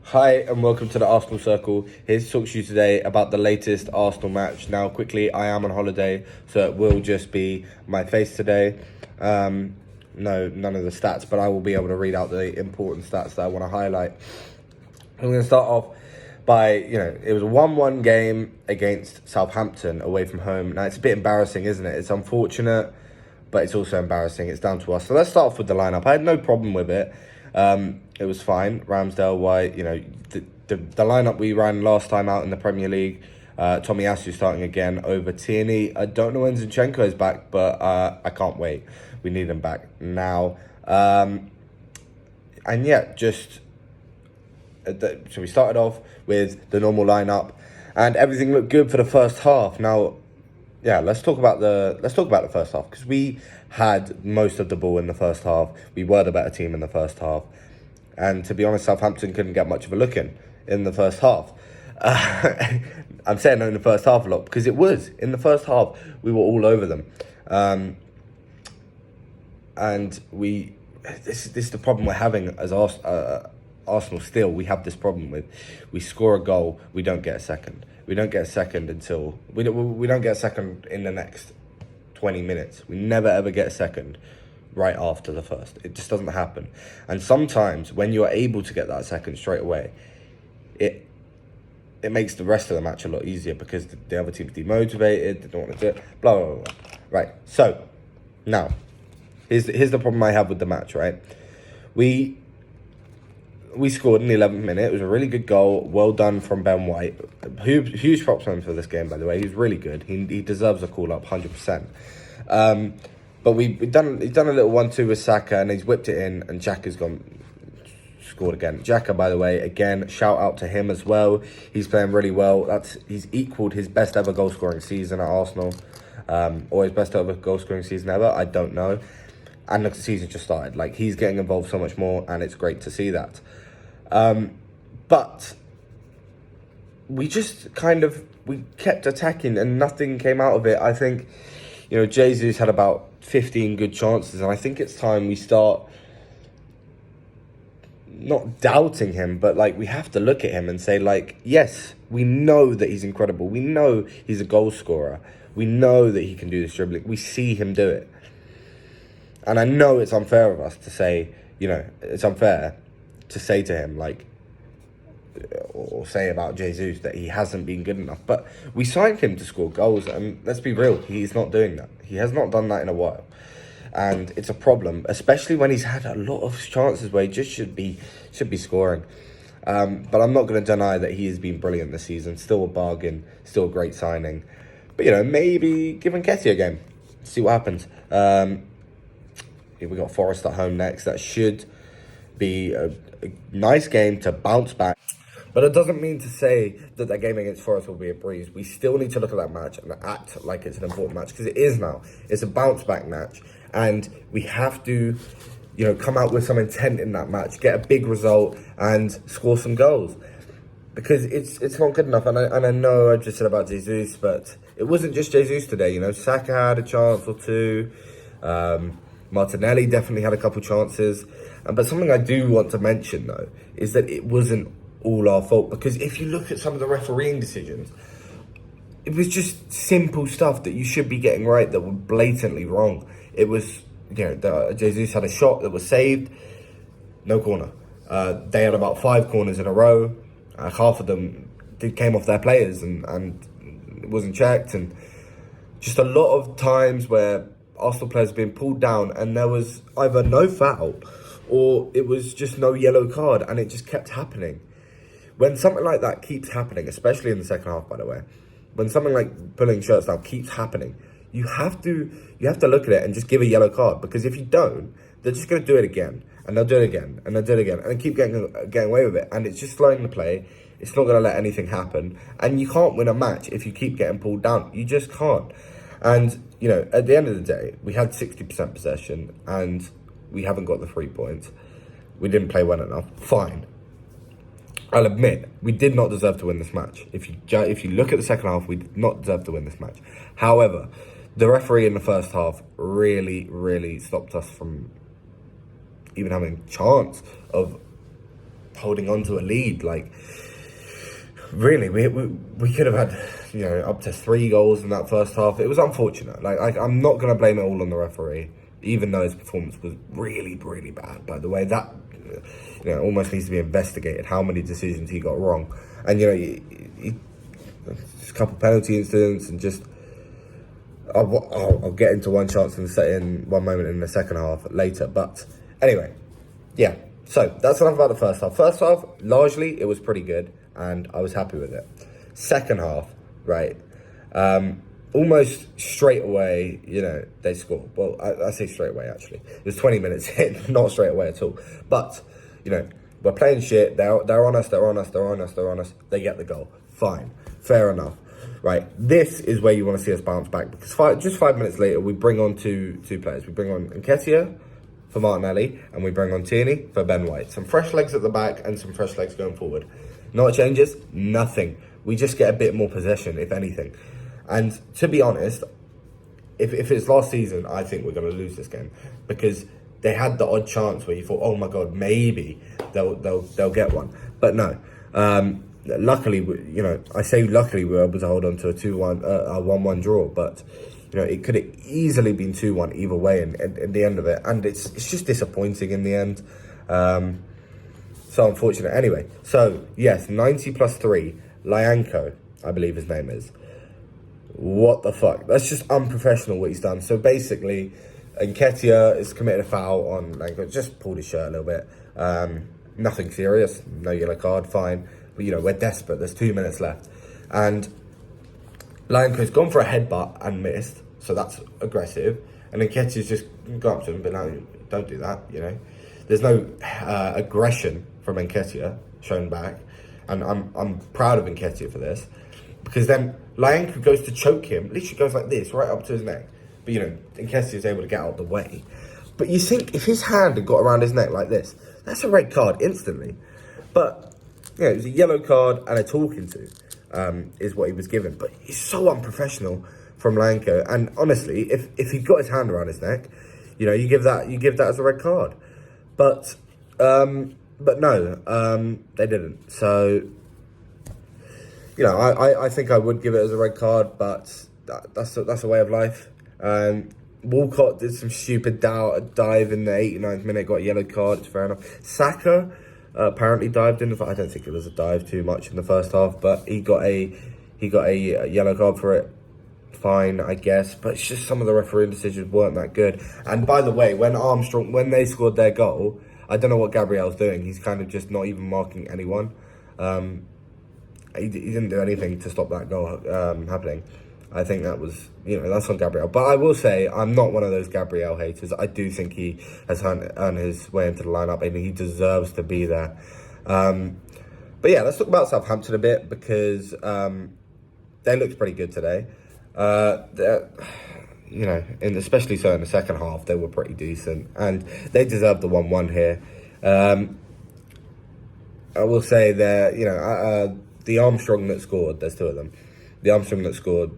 Hi and welcome to the Arsenal Circle. Here to talk to you today about the latest Arsenal match. Now, quickly, I am on holiday, so it will just be my face today. No, none of the stats, but I will be able to read out the important stats that I want to highlight. I'm going to start off by, it was a 1-1 game against Southampton away from home. Now, it's a bit embarrassing, isn't it? It's unfortunate, but it's also embarrassing. It's down to us. So let's start off with the lineup. I had no problem with it. It was fine. Ramsdale, White, the lineup we ran last time out in the Premier League. Tomiyasu starting again over Tierney. I don't know when Zinchenko is back, but I can't wait. We need him back now. So we started off with the normal lineup, and everything looked good for the first half. Now, let's talk about the first half, because we had most of the ball in the first half. We were the better team in the first half, and to be honest, Southampton couldn't get much of a look in the first half. I'm saying that in the first half a lot because it was in the first half we were all over them, and this is the problem we're having as Arsenal. Still, we have this problem with we score a goal, we don't get a second. We don't get a second until we don't get a second in the next 20 minutes. We never ever get a second right after the first. It just doesn't happen. And sometimes when you are able to get that second straight away, it makes the rest of the match a lot easier because the other team's demotivated, they don't want to do it, blah, blah, blah. Right, so now, here's the problem I have with the match, right? We scored in the 11th minute. It was a really good goal. Well done from Ben White. Huge props on him for this game, by the way. He's really good. He deserves a call-up, 100%. But he's done a little 1-2 with Saka, and he's whipped it in, and Xhaka's scored again. Xhaka, by the way, again, shout out to him as well. He's playing really well. He's equalled his best ever goal-scoring season at Arsenal. Or his best ever goal-scoring season ever. I don't know. And the season just started. Like, he's getting involved so much more, and it's great to see that. But we just we kept attacking and nothing came out of it. I think, Jesus had about 15 good chances, and I think it's time we start not doubting him, but we have to look at him and say, yes, we know that he's incredible. We know he's a goal scorer. We know that he can do this dribbling. We see him do it. And I know it's unfair of us to say, it's unfair to say to him, or say about Jesus that he hasn't been good enough. But we signed him to score goals, and let's be real, he's not doing that. He has not done that in a while. And it's a problem, especially when he's had a lot of chances where he just should be scoring. But I'm not going to deny that he has been brilliant this season. Still a bargain, still a great signing. But, maybe give Nketiah a game. See what happens. We got Forest at home next. That should be a nice game to bounce back. But it doesn't mean to say that game against Forest will be a breeze. We still need to look at that match and act like it's an important match, because it is now. It's a bounce back match, and we have to, come out with some intent in that match, get a big result, and score some goals, because it's not good enough. And I know I just said about Jesus, but it wasn't just Jesus today. Saka had a chance or two. Martinelli definitely had a couple chances. But something I do want to mention, though, is that it wasn't all our fault. Because if you look at some of the refereeing decisions, it was just simple stuff that you should be getting right that were blatantly wrong. It was, Jesus had a shot that was saved, no corner. They had about 5 corners in a row. Half of them came off their players and it wasn't checked. And just a lot of times where Arsenal players being pulled down and there was either no foul or it was just no yellow card, and it just kept happening. When something like that keeps happening, especially in the second half, by the way, when something like pulling shirts down keeps happening, you have to look at it and just give a yellow card, because if you don't, they're just going to do it again, and they'll do it again, and they'll do it again, and keep getting away with it, and it's just slowing the play. It's not going to let anything happen, and you can't win a match if you keep getting pulled down. You just can't. And, at the end of the day, we had 60% possession, and we haven't got the 3 points. We didn't play well enough. Fine. I'll admit, we did not deserve to win this match. If you look at the second half, we did not deserve to win this match. However, the referee in the first half really, really stopped us from even having a chance of holding on to a lead. Like, really, we could have had, up to 3 goals in that first half. It was unfortunate. Like I'm not going to blame it all on the referee, even though his performance was really, really bad. By the way, that almost needs to be investigated. How many decisions he got wrong, and he just a couple penalty incidents, and just I'll get into one chance in one moment in the second half later. But anyway, yeah. So that's enough about the first half. First half, largely, it was pretty good, and I was happy with it. Second half, right, almost straight away, they score. Well, I say straight away, actually. It was 20 minutes in, not straight away at all. But, we're playing shit. They're on us. They get the goal. Fine. Fair enough. Right. This is where you want to see us bounce back, because just 5 minutes later, we bring on two players. We bring on Nketiah for Martinelli, and we bring on Tierney for Ben White. Some fresh legs at the back and some fresh legs going forward. Not changes, nothing. We just get a bit more possession, if anything. And to be honest, if it's last season, I think we're going to lose this game, because they had the odd chance where you thought, oh my God, maybe they'll get one. But no. Luckily, I say luckily we were able to hold on to a 1-1 draw, but it could have easily been 2-1 either way in the end of it, and it's just disappointing in the end. So unfortunate. Anyway, so yes, 90 plus 3, Lyanco, I believe his name is. What the fuck? That's just unprofessional what he's done. So basically, Nketiah has committed a foul on Lyanco, just pulled his shirt a little bit. Nothing serious, no yellow card, fine. But we're desperate. There's 2 minutes left, and Lyanco's gone for a headbutt and missed, so that's aggressive. And then Nketiah's just gone up to him, but no, don't do that. There's no aggression from Nketiah shown back, and I'm proud of Nketiah for this, because then Lyanco goes to choke him, literally goes like this right up to his neck, but Nketiah is able to get out of the way. But you think if his hand had got around his neck like this, that's a red card instantly. But it was a yellow card and a talking to. Is what he was given, but he's so unprofessional from Lyanco. And honestly, if he got his hand around his neck, you give that as a red card. But no, they didn't. So I think I would give it as a red card, but that's a way of life. Walcott did some stupid dive in the 89th minute, got a yellow card. It's fair enough. Saka apparently dived in. I don't think it was a dive too much in the first half, but he got a yellow card for it. Fine, I guess, but it's just some of the refereeing decisions weren't that good. And by the way, when they scored their goal, I don't know what Gabriel's doing. He's kind of just not even marking anyone. He didn't do anything to stop that goal happening. I think that was, that's on Gabriel. But I will say, I'm not one of those Gabriel haters. I do think he has earned his way into the lineup, and he deserves to be there. But yeah, let's talk about Southampton a bit, because they looked pretty good today. And especially so in the second half, they were pretty decent, and they deserved the 1-1 here. I will say that, the Armstrong that scored, there's 2 of them. The Armstrong that scored,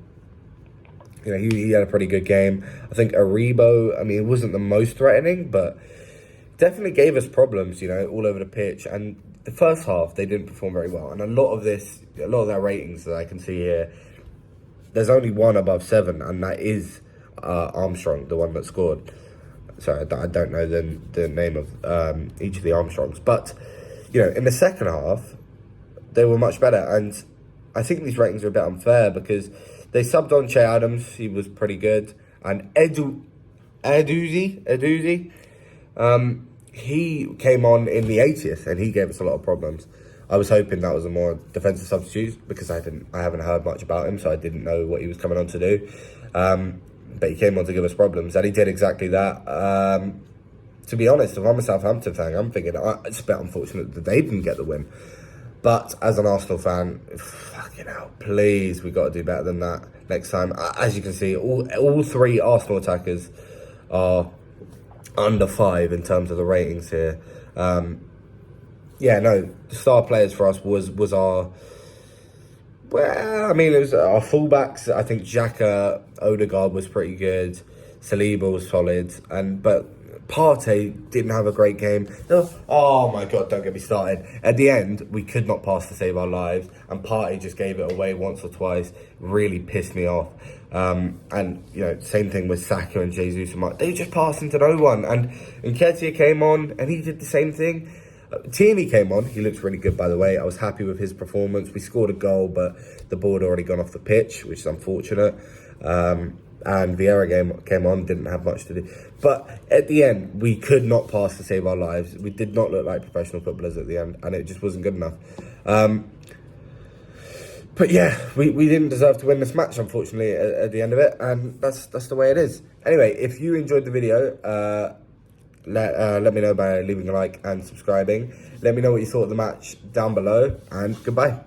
he had a pretty good game. I think Aribo, it wasn't the most threatening, but definitely gave us problems, all over the pitch. And the first half, they didn't perform very well. And a lot of their ratings that I can see here, there's only one above 7, and that is Armstrong, the one that scored. Sorry, I don't know the name of each of the Armstrongs. But, in the second half, they were much better. And I think these ratings are a bit unfair, because they subbed on Che Adams. He was pretty good. And Edouzi, he came on in the 80th, and he gave us a lot of problems. I was hoping that was a more defensive substitute, because I haven't heard much about him, so I didn't know what he was coming on to do. But he came on to give us problems, and he did exactly that. To be honest, if I'm a Southampton fan, I'm thinking it's a bit unfortunate that they didn't get the win. But as an Arsenal fan, fucking hell, please, we got to do better than that next time. As you can see, all 3 Arsenal attackers are under 5 in terms of the ratings here. The star players for us was our... it was our fullbacks. I think Xhaka, Odegaard was pretty good. Saliba was solid. But Partey didn't have a great game. Oh my God, don't get me started. At the end, we could not pass to save our lives, and Partey just gave it away once or twice. Really pissed me off. And, you know, same thing with Saka and Jesus. And they just passed into no one. And Nketiah came on, and he did the same thing. Tierney came on. He looks really good, by the way. I was happy with his performance. We scored a goal, but the ball had already gone off the pitch, which is unfortunate. And Vieira came on, didn't have much to do. But at the end, we could not pass to save our lives. We did not look like professional footballers at the end, and it just wasn't good enough. But yeah, we didn't deserve to win this match, unfortunately, at the end of it, and that's the way it is. Anyway, if you enjoyed the video, let me know by leaving a like and subscribing. Let me know what you thought of the match down below, and goodbye.